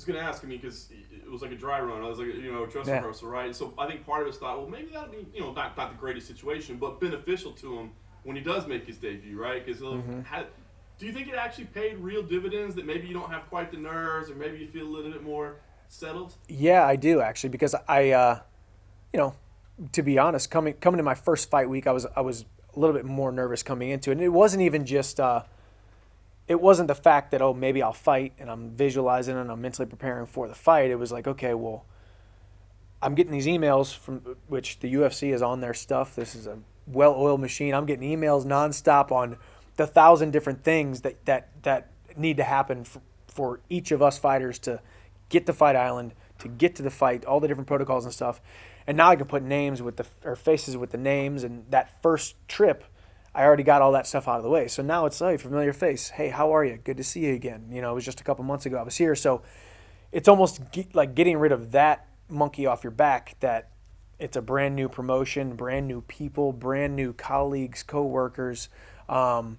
was going to ask, I mean, because it was like a dry run. I was like, dress Yeah. rehearsal, right? So I think part of us thought, well, maybe that'll be, not the greatest situation, but beneficial to him when he does make his debut, right? Because Hmm. do you think it actually paid real dividends that maybe you don't have quite the nerves or maybe you feel a little bit more settled? Yeah, I do actually because you know, to be honest, coming to my first fight week, I was a little bit more nervous coming into it, and it wasn't even just it wasn't the fact that, oh, maybe I'll fight and I'm visualizing and I'm mentally preparing for the fight. It was like, okay, well, I'm getting these emails from which the UFC is on their stuff. This is a well-oiled machine. I'm getting emails nonstop on the 1,000 different things that need to happen for each of us fighters to get to Fight Island, to get to the fight, all the different protocols and stuff. And now I can put names with the or faces with the names. And that first trip, I already got all that stuff out of the way. So now it's, hey, familiar face. Hey, how are you? Good to see you again. It was just a couple months ago I was here. So it's almost like getting rid of that monkey off your back, that it's a brand new promotion, brand new people, brand new colleagues, coworkers. Um,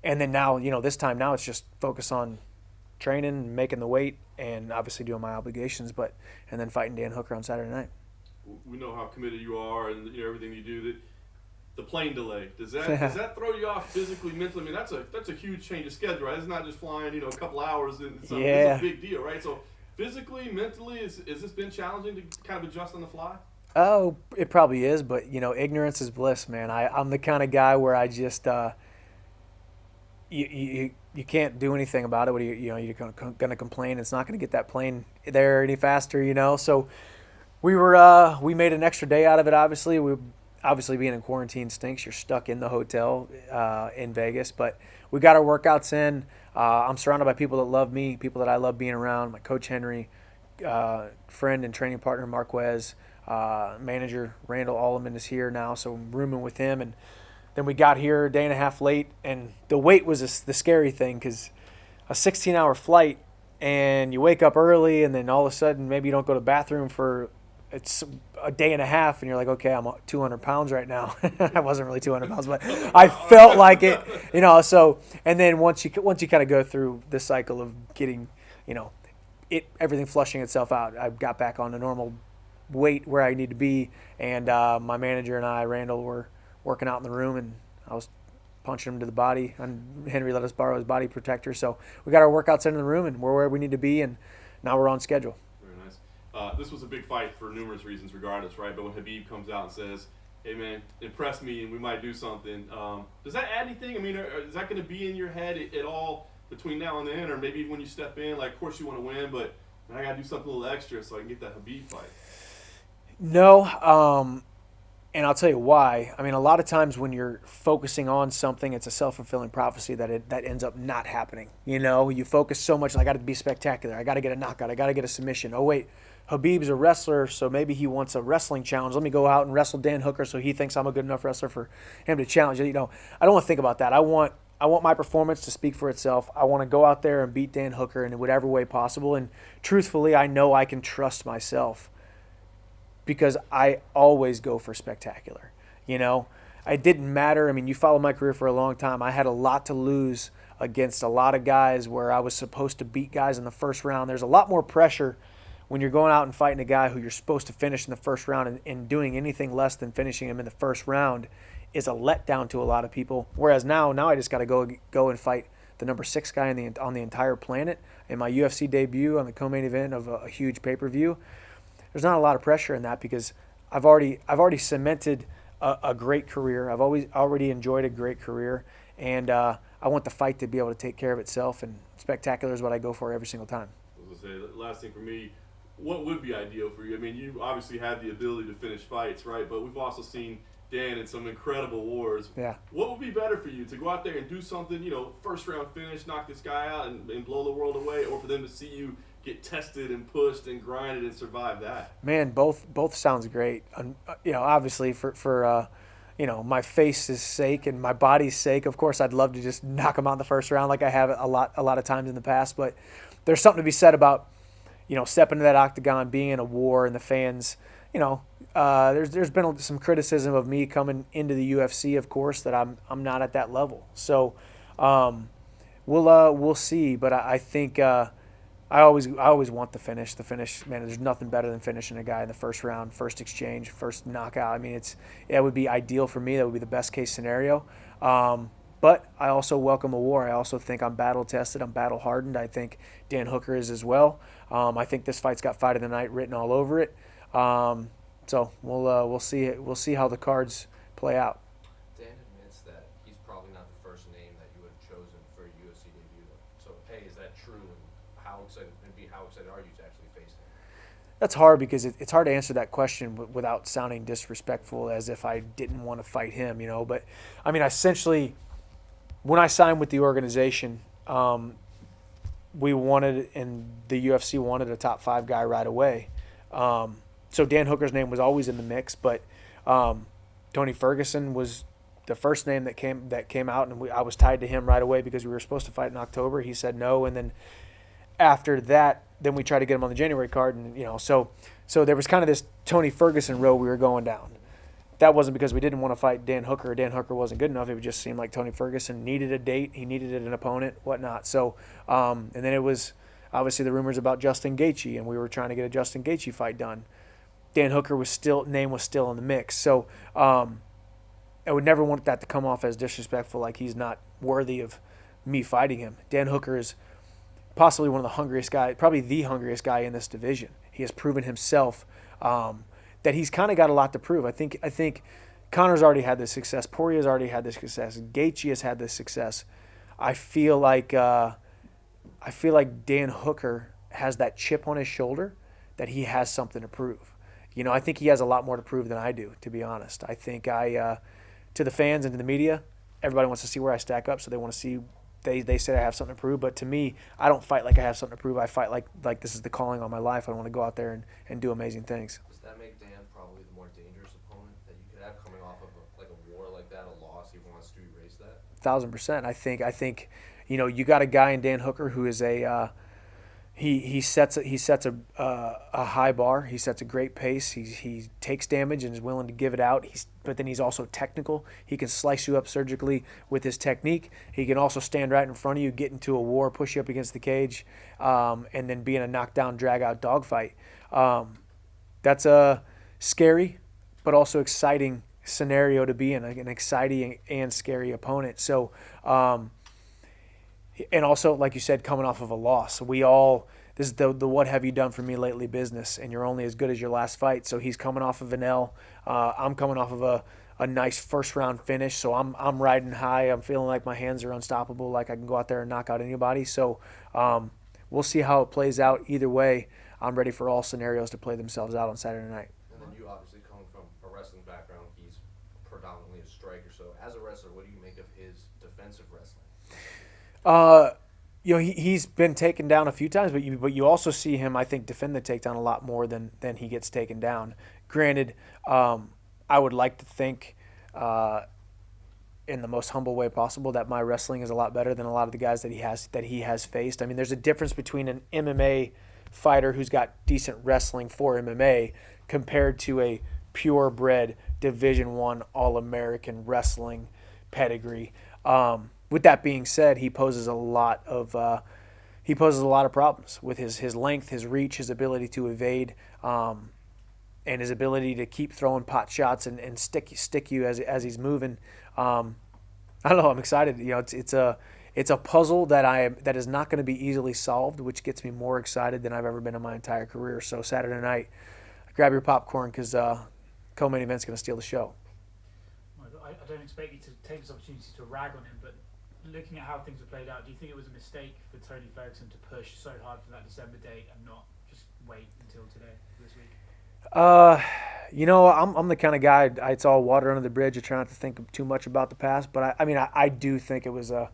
and then now, this time now it's just focus on training, making the weight, and obviously doing my obligations, and then fighting Dan Hooker on Saturday night. We know how committed you are and everything you do. The plane delay, does that throw you off physically, mentally? I mean, that's a huge change of schedule, right? It's not just flying a couple hours. It's Yeah. a big deal, right? So physically, mentally, has this been challenging to kind of adjust on the fly? Oh, it probably is, but ignorance is bliss, man. I'm the kind of guy where I just you can't do anything about it. What are you're gonna complain? It's not gonna get that plane there any faster. So we made an extra day out of it. Obviously being in quarantine stinks. You're stuck in the hotel in Vegas, but we got our workouts in. I'm surrounded by people that love me, people that I love being around. My coach Henry, friend and training partner Marquez, manager Randall Alleman is here now, so I'm rooming with him. And then we got here a day and a half late, and the wait was the scary thing because a 16-hour flight, and you wake up early, and then all of a sudden maybe you don't go to the bathroom for it's a day and a half, and you're like, okay, I'm 200 pounds right now. I wasn't really 200 pounds, but I felt like it. So, and then once you kind of go through the cycle of getting, everything flushing itself out, I got back on the normal weight where I need to be, and my manager and I, Randall, were working out in the room, and I was punching him to the body, and Henry let us borrow his body protector. So we got our workouts in the room, and we're where we need to be, and now we're on schedule. Very nice. This was a big fight for numerous reasons, regardless, right? But when Khabib comes out and says, "Hey, man, impress me, and we might do something," does that add anything? I mean, is that going to be in your head at all between now and then, or maybe when you step in? Like, of course you want to win, but I got to do something a little extra so I can get that Khabib fight. No, and I'll tell you why. I mean, a lot of times when you're focusing on something, it's a self-fulfilling prophecy that ends up not happening. You focus so much, like, I got to be spectacular. I got to get a knockout. I got to get a submission. Oh, wait, Habib's a wrestler, so maybe he wants a wrestling challenge. Let me go out and wrestle Dan Hooker so he thinks I'm a good enough wrestler for him to challenge. I don't want to think about that. I want my performance to speak for itself. I want to go out there and beat Dan Hooker in whatever way possible. And truthfully, I know I can trust myself because I always go for spectacular. It didn't matter. I mean, you followed my career for a long time. I had a lot to lose against a lot of guys where I was supposed to beat guys in the first round. There's a lot more pressure when you're going out and fighting a guy who you're supposed to finish in the first round, and doing anything less than finishing him in the first round is a letdown to a lot of people. Whereas now I just got to go and fight the number 6 guy on the entire planet in my UFC debut on the co-main event of a huge pay-per-view. There's not a lot of pressure in that because I've already cemented a great career. I've already enjoyed a great career, and I want the fight to be able to take care of itself. And spectacular is what I go for every single time. I was gonna say, last thing for me, what would be ideal for you? I mean, you obviously have the ability to finish fights, right? But we've also seen Dan in some incredible wars. Yeah. What would be better for you, to go out there and do something, first round finish, knock this guy out, and blow the world away, or for them to see you get tested and pushed and grinded and survive that? Man, both sounds great. Obviously for my face's sake and my body's sake, of course, I'd love to just knock him out in the first round like I have a lot of times in the past. But there's something to be said about stepping into that octagon, being in a war, and the fans. There's been some criticism of me coming into the UFC, of course, that I'm not at that level. So we'll see. But I think I always want the finish. The finish, man. There's nothing better than finishing a guy in the first round, first exchange, first knockout. I mean, it would be ideal for me. That would be the best case scenario. But I also welcome a war. I also think I'm battle tested. I'm battle hardened. I think Dan Hooker is as well. I think this fight's got fight of the night written all over it. So we'll see. We'll see how the cards play out. Dan admits that he's probably not the first name that you would have chosen for a UFC debut. So, A, is that true? And how excited are you to actually face him? That's hard because it's hard to answer that question without sounding disrespectful, as if I didn't want to fight him, But I mean, essentially, when I signed with the organization, we wanted, and the UFC wanted, a top 5 guy right away. So Dan Hooker's name was always in the mix, but Tony Ferguson was the first name that came out, and I was tied to him right away because we were supposed to fight in October. He said no, and then after that, then we tried to get him on the January card, and so there was kind of this Tony Ferguson road we were going down. That wasn't because we didn't want to fight Dan Hooker. Dan Hooker wasn't good enough. It just seemed like Tony Ferguson needed a date. He needed an opponent, whatnot. So, and then it was obviously the rumors about Justin Gaethje, and we were trying to get a Justin Gaethje fight done. Dan Hooker name was still in the mix. So, I would never want that to come off as disrespectful, like he's not worthy of me fighting him. Dan Hooker is possibly one of the hungriest guys, probably the hungriest guy in this division. He has proven himself that he's kind of got a lot to prove. I think Connor's already had this success. Poirier's already had this success. Gaethje has had this success. I feel like Dan Hooker has that chip on his shoulder that he has something to prove. I think he has a lot more to prove than I do, to be honest. I think to the fans and to the media, everybody wants to see where I stack up, so they want to see. They say I have something to prove, but to me, I don't fight like I have something to prove. I fight like this is the calling on my life. I want to go out there and do amazing things. Does that make Dan probably the more dangerous opponent that you could have coming off of a war like that, a loss? He wants to erase that. 1,000%. I think, you got a guy in Dan Hooker who is he sets a high bar. He sets a great pace. He takes damage and is willing to give it out. But then he's also technical. He can slice you up surgically with his technique. He can also stand right in front of you, get into a war, push you up against the cage, and then be in a knockdown, drag-out dogfight. That's a scary but also exciting scenario to be in, an exciting and scary opponent. So, and also, like you said, coming off of a loss. This is the what have you done for me lately business, and you're only as good as your last fight. So he's coming off of an L. I'm coming off of a nice first round finish, so I'm riding high. I'm feeling like my hands are unstoppable, like I can go out there and knock out anybody. So we'll see how it plays out. Either way, I'm ready for all scenarios to play themselves out on Saturday night. And then you obviously come from a wrestling background. He's predominantly a striker. So as a wrestler, what do you make of his defensive wrestling? He's been taken down a few times, but you also see him, I think, defend the takedown a lot more than he gets taken down. Granted, I would like to think, in the most humble way possible, that my wrestling is a lot better than a lot of the guys that he has faced. I mean, there's a difference between an MMA fighter who's got decent wrestling for MMA compared to a purebred Division I All-American wrestling pedigree. With that being said, he poses a lot of problems with his length, his reach, his ability to evade, and his ability to keep throwing pot shots and stick you as he's moving. I don't know. I'm excited. It's a puzzle that is not going to be easily solved, which gets me more excited than I've ever been in my entire career. So Saturday night, grab your popcorn because co-main event's going to steal the show. I don't expect you to take this opportunity to rag on him, but looking at how things have played out, do you think it was a mistake for Tony Ferguson to push so hard for that December date and not just wait until today, this week? I'm the kind of guy, it's all water under the bridge. I try not to think too much about the past, but I do think it was an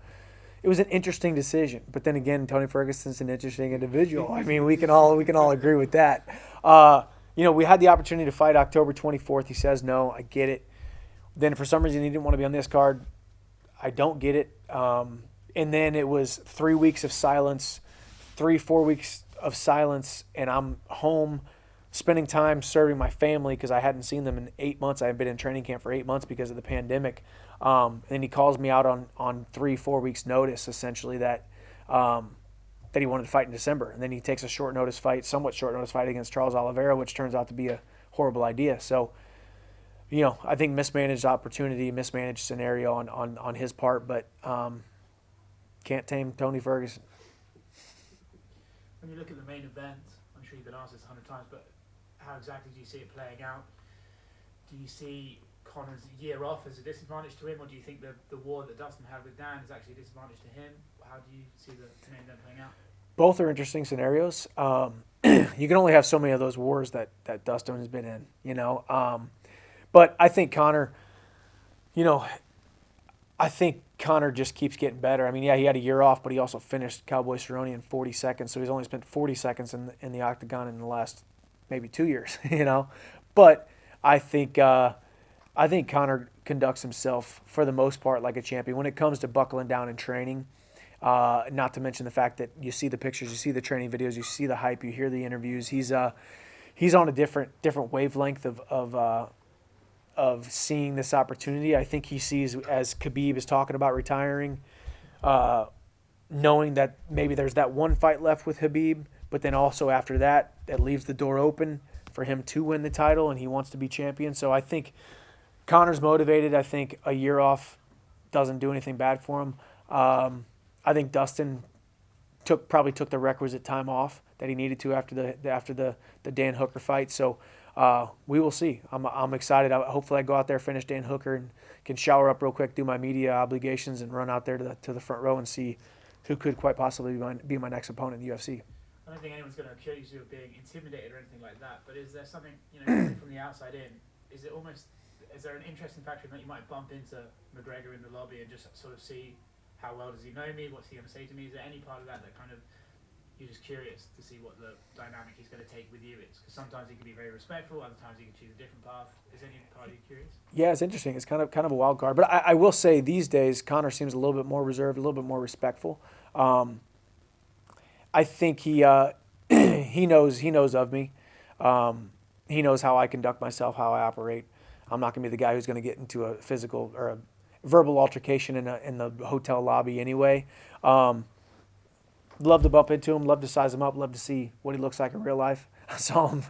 interesting decision. But then again, Tony Ferguson's an interesting individual. I mean, we can all agree with that. We had the opportunity to fight October 24th. He says no. I get it. Then for some reason he didn't want to be on this card. I don't get it. And then it was 3 weeks of silence, 4 weeks of silence, and I'm home spending time serving my family because I hadn't seen them in 8 months. I had been in training camp for 8 months because of the pandemic. And he calls me out on 3-4 weeks notice, essentially, that that he wanted to fight in December, and then he takes a somewhat short notice fight against Charles Oliveira, which turns out to be a horrible idea. So, I think mismanaged opportunity, mismanaged scenario on his part, but can't tame Tony Ferguson. When you look at the main event, I'm sure you've been asked this 100 times, but how exactly do you see it playing out? Do you see Conor's year off as a disadvantage to him, or do you think the war that Dustin had with Dan is actually a disadvantage to him? How do you see the main event playing out? Both are interesting scenarios. You can only have so many of those wars that Dustin has been in, but I think Conor, just keeps getting better. I mean, yeah, he had a year off, but he also finished Cowboy Cerrone in 40 seconds, so he's only spent 40 seconds in the octagon in the last maybe 2 years, But I think Conor conducts himself, for the most part, like a champion. When it comes to buckling down and training, not to mention the fact that you see the pictures, you see the training videos, you see the hype, you hear the interviews. He's on a different wavelength of seeing this opportunity. I think he sees, as Khabib is talking about retiring, knowing that maybe there's that one fight left with Khabib, but then also after that leaves the door open for him to win the title, and he wants to be champion. So I think Conor's motivated. I think a year off doesn't do anything bad for him. I think Dustin probably took the requisite time off that he needed to after the Dan Hooker fight. So we will see. I'm excited. Hopefully I go out there, finish Dan Hooker, and can shower up real quick, do my media obligations, and run out there to the front row and see who could quite possibly be my next opponent in the UFC. I don't think anyone's going to accuse you of being intimidated or anything like that, but is there something, from the outside in, is there an interesting factor that you might bump into McGregor in the lobby and just sort of see how well does he know me, what's he going to say to me? Is there any part of that kind of, you're just curious to see what the dynamic he's going to take with you is? Because sometimes he can be very respectful, other times he can choose a different path. Is any part of you curious? Yeah, it's interesting. It's kind of a wild card. But I will say these days, Conor seems a little bit more reserved, a little bit more respectful. I think he knows of me. He knows how I conduct myself, how I operate. I'm not going to be the guy who's going to get into a physical or a verbal altercation in the hotel lobby anyway. Love to bump into him, love to size him up, love to see what he looks like in real life. I saw him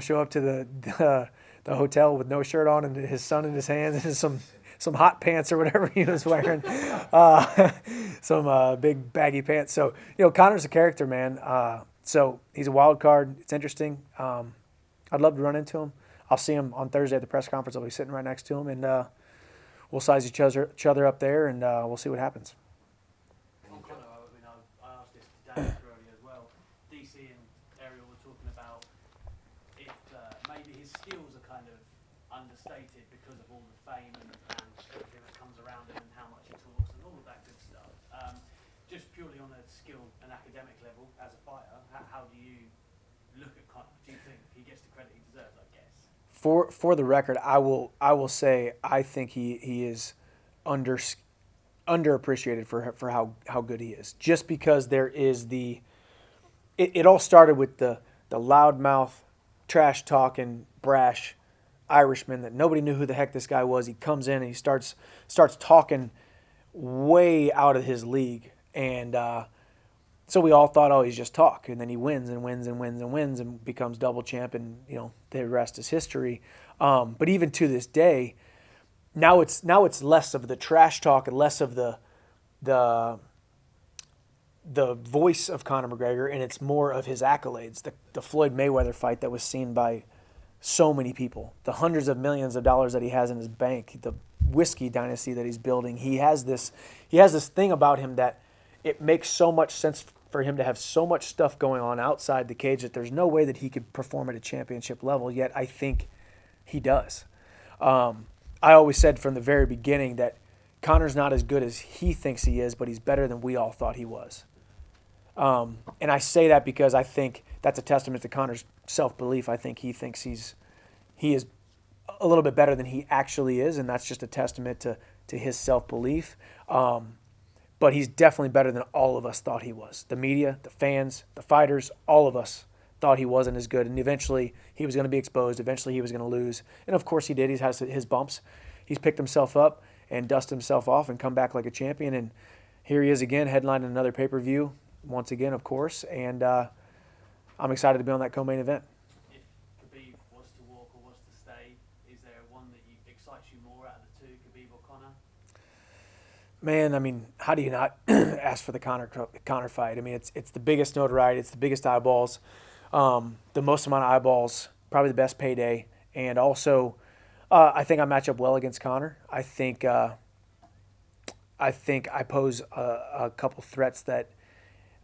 show up to the hotel with no shirt on and his son in his hands and some hot pants or whatever he was wearing, some big baggy pants. So, Conor's a character, man. So he's a wild card. It's interesting. I'd love to run into him. I'll see him on Thursday at the press conference. I'll be sitting right next to him, and we'll size each other up there, and we'll see what happens. On Conor, I asked this to Dan earlier as well. DC and Ariel were talking about if maybe his skills are kind of understated because of all the fame and everything that comes around him and how much he talks and all of that good stuff. Just purely on a skill and academic level as a fighter, how do you look at Conor? Do you think he gets the credit he deserves, I guess? For the record, I will say I think he is underappreciated for how good he is. Just because there is it all started with the loudmouth, trash talking, brash Irishman that nobody knew who the heck this guy was. He comes in and he starts talking way out of his league, and so we all thought, oh, he's just talk, and then he wins and wins and wins and wins and becomes double champ, and the rest is history. But even to this day, now it's less of the trash talk and less of the voice of Conor McGregor, and it's more of his accolades. The Floyd Mayweather fight that was seen by so many people, the hundreds of millions of dollars that he has in his bank, the whiskey dynasty that he's building. He has this thing about him that it makes so much sense for him to have so much stuff going on outside the cage that there's no way that he could perform at a championship level, yet I think he does. I always said from the very beginning that Conor's not as good as he thinks he is, but he's better than we all thought he was. And I say that because I think that's a testament to Conor's self-belief. I think he thinks he is a little bit better than he actually is, and that's just a testament to his self-belief. But he's definitely better than all of us thought he was. The media, the fans, the fighters, all of us thought he wasn't as good. And eventually he was going to be exposed. Eventually he was going to lose. And of course he did. He has his bumps. He's picked himself up and dusted himself off and come back like a champion. And here he is again, headlining another pay-per-view. once again, of course, and I'm excited to be on that co-main event. If Khabib was to walk or was to stay, is there one that excites you more out of the two, Khabib or Conor? Man, I mean, how do you not ask for the Conor fight? I mean, it's the biggest notoriety, it's the biggest eyeballs, the most amount of eyeballs, probably the best payday, and also I think I match up well against Conor. I think I pose a couple threats that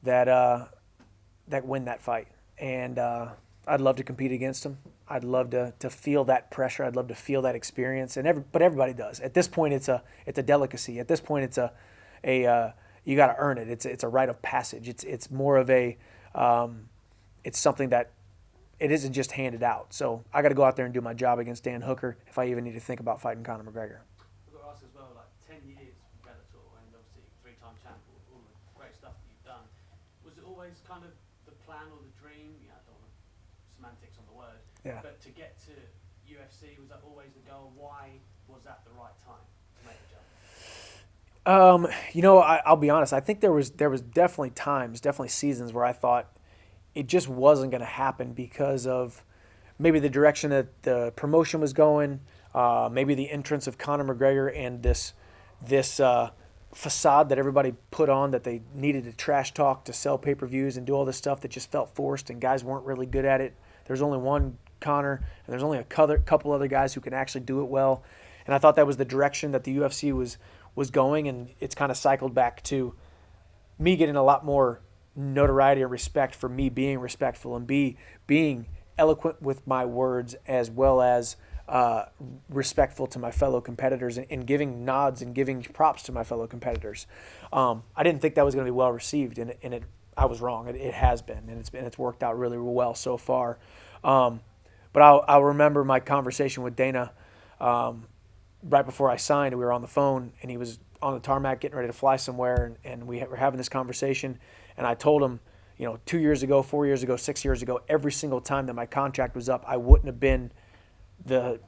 win that fight, and I'd love to compete against him. I'd love to feel that pressure. I'd love to feel that experience, but everybody does. At this point, it's a delicacy. At this point, it's you got to earn it. It's a rite of passage. It's more of a it's something that it isn't just handed out. So I got to go out there and do my job against Dan Hooker if I even need to think about fighting Conor McGregor. I've got to ask as well, like 10 years with Bellator and obviously 3-time champ, all the great stuff that you've done. Was it always kind of the plan or the dream? I don't want semantics on the word. Yeah. But to get to UFC, was that always the goal? Why was that the right time to make the jump? I'll be honest. I think there was definitely times, definitely seasons where I thought it just wasn't going to happen because of maybe the direction that the promotion was going, maybe the entrance of Conor McGregor and this facade that everybody put on that they needed to trash talk to sell pay-per-views and do all this stuff that just felt forced and guys weren't really good at it. There's only one Conor and there's only a couple other guys who can actually do it well. And I thought that was the direction that the UFC was going, and it's kind of cycled back to me getting a lot more notoriety and respect for me being respectful and being eloquent with my words, as well as respectful to my fellow competitors and giving nods and giving props to my fellow competitors. I didn't think that was going to be well received, and I was wrong. It has been, and it's worked out really well so far. But I'll remember my conversation with Dana right before I signed. We were on the phone, and he was on the tarmac getting ready to fly somewhere, and we were having this conversation. And I told him, 2 years ago, 4 years ago, 6 years ago, every single time that my contract was up, I wouldn't have been the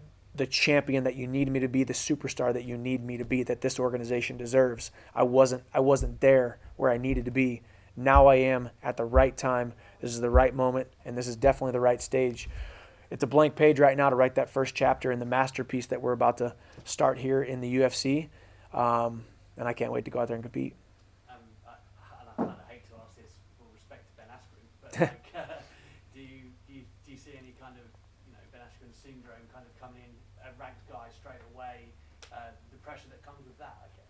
champion that you need me to be, the superstar that you need me to be, that this organization deserves. I wasn't there where I needed to be. Now I am at the right time. This is the right moment, and this is definitely the right stage. It's a blank page right now to write that first chapter in the masterpiece that we're about to start here in the UFC, and I can't wait to go out there and compete. I kind of hate to ask this with all respect to Ben Askren, but like, do you see any kind of Ben Askren syndrome kind of coming in, a ranked guy straight away, the pressure that comes with that, I guess?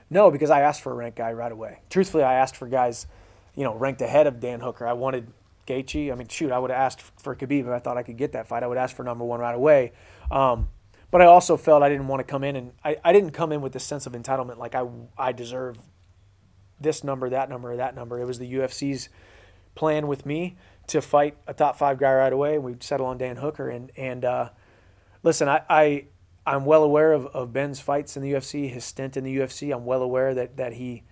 No, because I asked for a ranked guy right away. Truthfully, I asked for guys, ranked ahead of Dan Hooker. I wanted Gaethje. I mean, shoot, I would have asked for Khabib if I thought I could get that fight. I would ask for number one right away. But I also felt I didn't want to come in, and I didn't come in with this sense of entitlement like I deserve this number, that number, or that number. It was the UFC's plan with me to fight a top 5 guy right away, and we'd settle on Dan Hooker. And listen, I'm well aware of Ben's fights in the UFC, his stint in the UFC. I'm well aware that he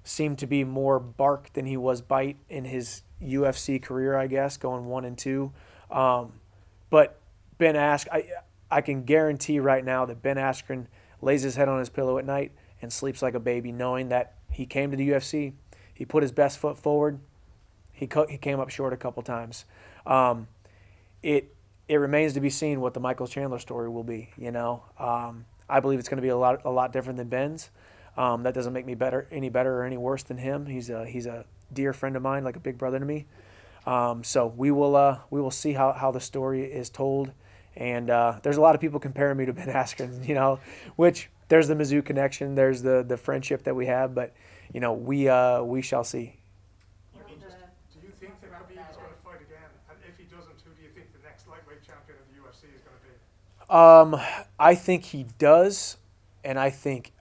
seemed to be more bark than he was bite in his UFC career, I guess, going 1 and 2. But Ben I can guarantee right now that Ben Askren lays his head on his pillow at night and sleeps like a baby, knowing that he came to the UFC, he put his best foot forward, he came up short a couple times. It remains to be seen what the Michael Chandler story will be. I believe it's going to be a lot different than Ben's. That doesn't make me any better or any worse than him. He's a dear friend of mine, like a big brother to me. So we will see how the story is told. And there's a lot of people comparing me to Ben Askren, which there's the Mizzou connection, there's the friendship that we have, but we shall see. Do you think that Khabib is going to fight again? And if he doesn't, who do you think the next lightweight champion of the UFC is going to be? I think he does, and I think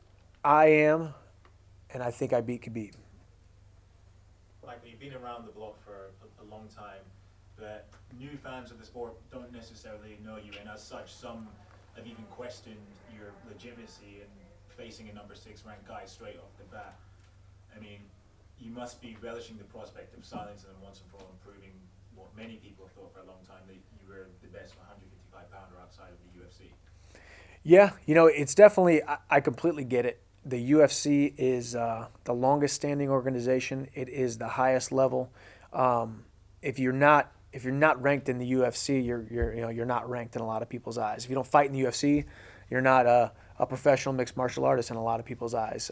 I am, and I think I beat Khabib. Michael, you've been around the block for a long time, but new fans of the sport don't necessarily know you, and as such, some have even questioned your legitimacy in facing a number 6 ranked guy straight off the bat. I mean, you must be relishing the prospect of silencing him once and for all and proving what many people have thought for a long time, that you were the best 155-pounder outside of the UFC. Yeah, it's definitely, I completely get it. the UFC is the longest standing organization. It is the highest level. If you're not ranked in the UFC, you're not ranked in a lot of people's eyes. If you don't fight in the UFC, you're not a professional mixed martial artist in a lot of people's eyes.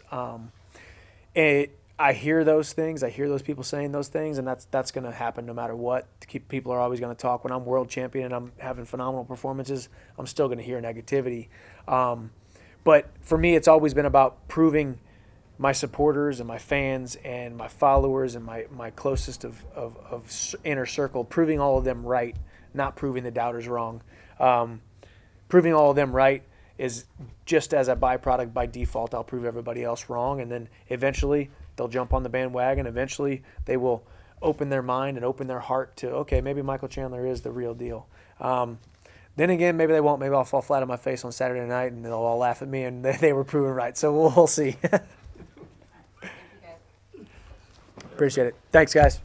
I hear those things. I hear those people saying those things, and that's going to happen no matter what. People are always going to talk. When I'm world champion and I'm having phenomenal performances, I'm still going to hear negativity. But for me, it's always been about proving my supporters and my fans and my followers and my closest of inner circle, proving all of them right, not proving the doubters wrong. Proving all of them right is just as a byproduct. By default, I'll prove everybody else wrong, and then eventually they'll jump on the bandwagon. Eventually they will open their mind and open their heart to, okay, maybe Michael Chandler is the real deal. Then again, maybe they won't. Maybe I'll fall flat on my face on Saturday night and they'll all laugh at me and they were proven right. So we'll see. Thank you guys. Appreciate it. Thanks, guys.